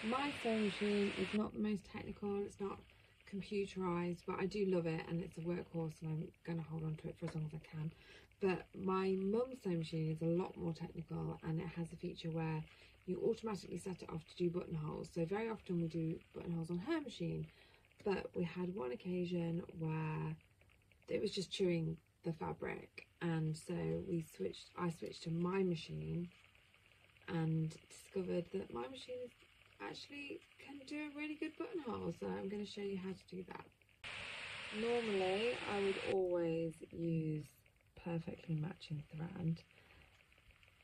My sewing machine is not the most technical, it's not computerized, but I do love it and it's a workhorse and I'm going to hold on to it for as long as I can. But my mum's sewing machine is a lot more technical and it has a feature where you automatically set it off to do buttonholes. So very often we do buttonholes on her machine, but we had one occasion where it was just chewing the fabric, and so I switched to my machine and discovered that my machine actually can do a really good buttonhole, so I'm going to show you how to do that. Normally I would always use perfectly matching thread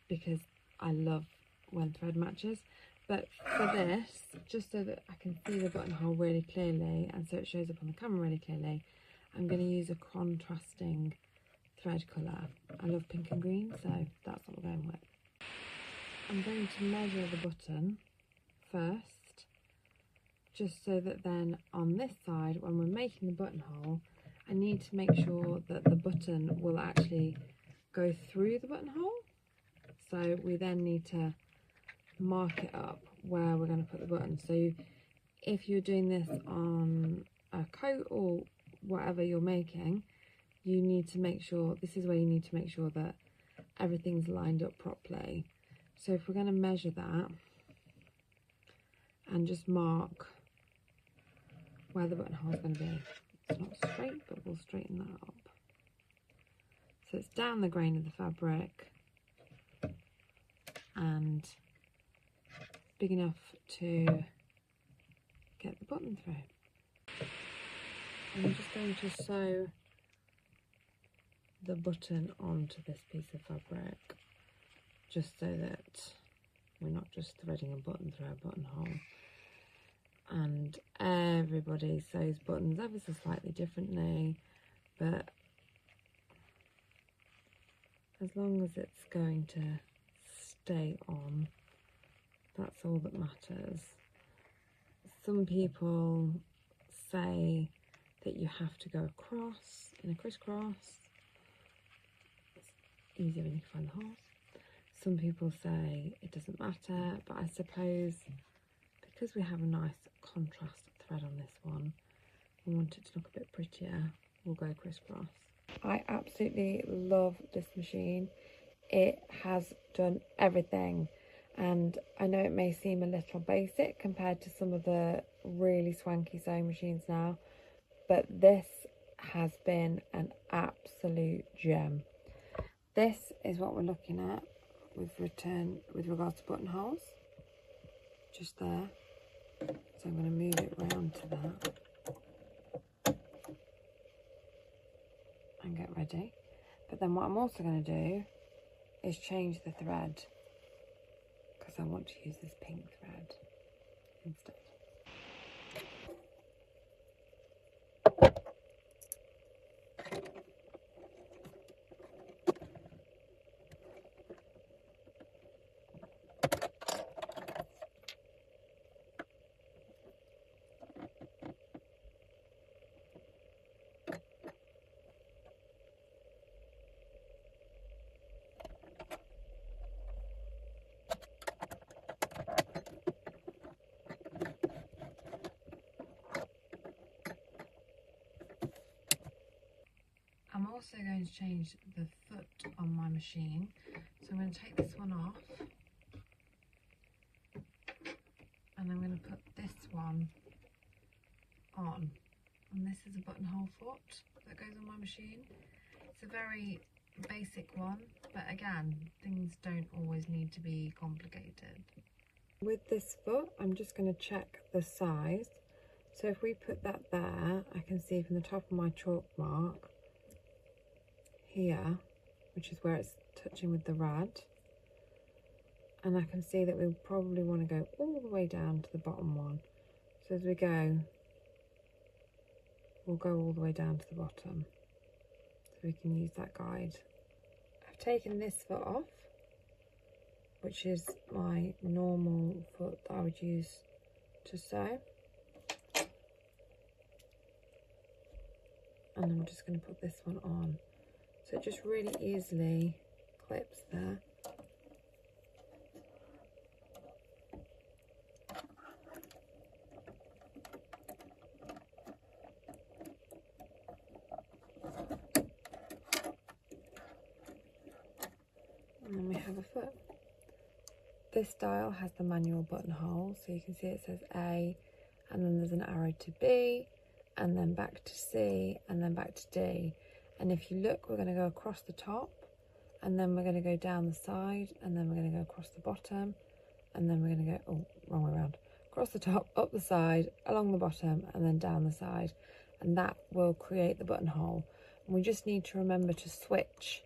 because I love when thread matches, but for this, just so that I can see the buttonhole really clearly and so it shows up on the camera really clearly, I'm going to use a contrasting thread colour. I love pink and green, so that's what we're going with. I'm going to measure the button first, just so that then on this side, when we're making the buttonhole, I need to make sure that the button will actually go through the buttonhole. So we then need to mark it up where we're going to put the button. So if you're doing this on a coat or whatever you're making, you need to make sure, this is where you need to make sure that everything's lined up properly. So if we're going to measure that and just mark where the buttonhole is going to be. It's not straight, but we'll straighten that up. So it's down the grain of the fabric and big enough to get the button through. And I'm just going to sew the button onto this piece of fabric, just so that we're not just threading a button through a buttonhole. And everybody sews buttons ever so slightly differently, but as long as it's going to stay on, that's all that matters. Some people say that you have to go across in a crisscross. It's easier when you find the holes. Some people say it doesn't matter, but I suppose because we have a nice contrast thread on this one, we want it to look a bit prettier, we'll go crisscross. I absolutely love this machine. It has done everything, and I know it may seem a little basic compared to some of the really swanky sewing machines now, but this has been an absolute gem. This is what we're looking at with regards to buttonholes, just there. So I'm going to move it round to that and get ready. But then what I'm also going to do is change the thread, because I want to use this pink thread instead. I'm also going to change the foot on my machine, so I'm going to take this one off and I'm going to put this one on, and this is a buttonhole foot that goes on my machine. It's a very basic one, but again, things don't always need to be complicated. With this foot, I'm just going to check the size. So if we put that there, I can see from the top of my chalk mark here, which is where it's touching with the rad, and I can see that we probably want to go all the way down to the bottom one. So as we go, we'll go all the way down to the bottom, so we can use that guide. I've taken this foot off, which is my normal foot that I would use to sew, and I'm just going to put this one on. So it just really easily clips there. This dial has the manual buttonhole, so you can see it says A, and then there's an arrow to B, and then back to C, and then back to D. And if you look, we're going to go across the top, and then we're going to go down the side, and then we're going to go across the bottom, and then we're going to go, oh, wrong way around, across the top, up the side, along the bottom, and then down the side. And that will create the buttonhole. And we just need to remember to switch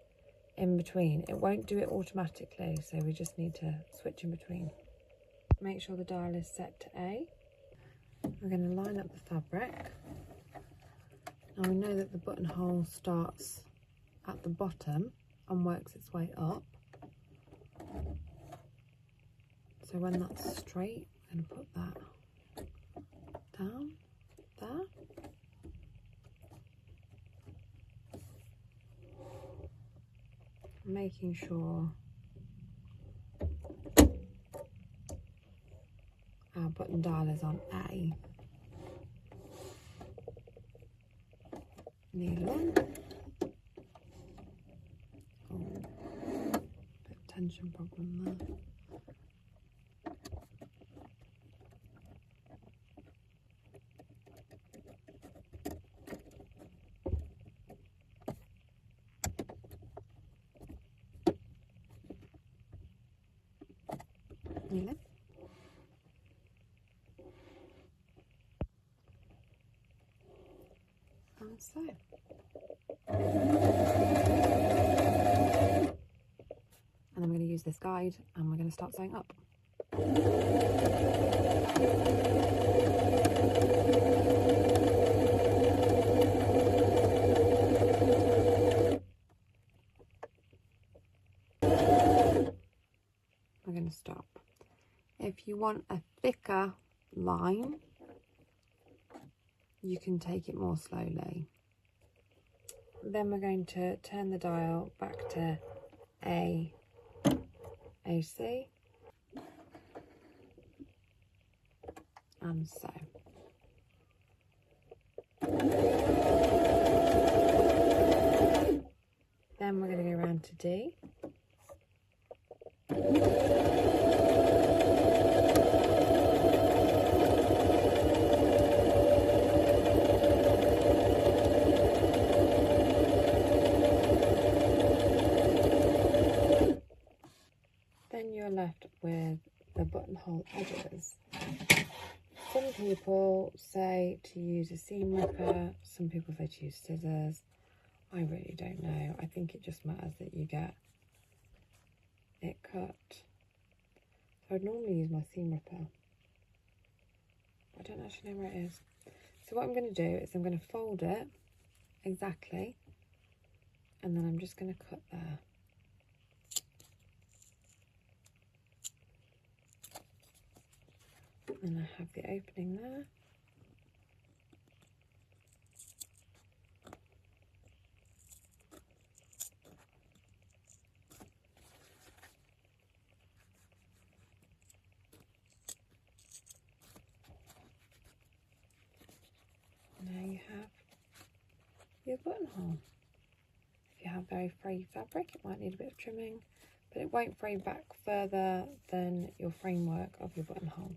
in between. It won't do it automatically, so we just need to switch in between. Make sure the dial is set to A. We're going to line up the fabric. Now we know that the buttonhole starts at the bottom and works its way up. So when that's straight, we're going to put that down there. Making sure our button dial is on A. Needle on. Oh, bit of tension problem there. Needle. And so. And then we're going to use this guide and we're going to start sewing up. We're going to stop. If you want a thicker line, you can take it more slowly. Then we're going to turn the dial back to AC and sew. Then we're going to go around to D. Then you're left with the buttonhole edges. Some people say to use a seam ripper, some people say to use scissors. I really don't know. I think it just matters that you get it cut. So I'd normally use my seam ripper. I don't actually know where it is. So what I'm going to do is I'm going to fold it exactly, and then I'm just going to cut there. And I have the opening there. Now you have your buttonhole. If you have very frayed fabric, it might need a bit of trimming, but it won't fray back further than your framework of your buttonhole.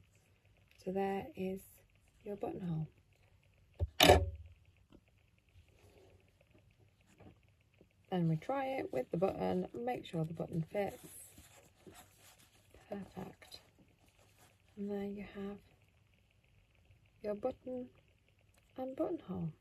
So there is your buttonhole. Then we try it with the button, make sure the button fits. Perfect. And there you have your button and buttonhole.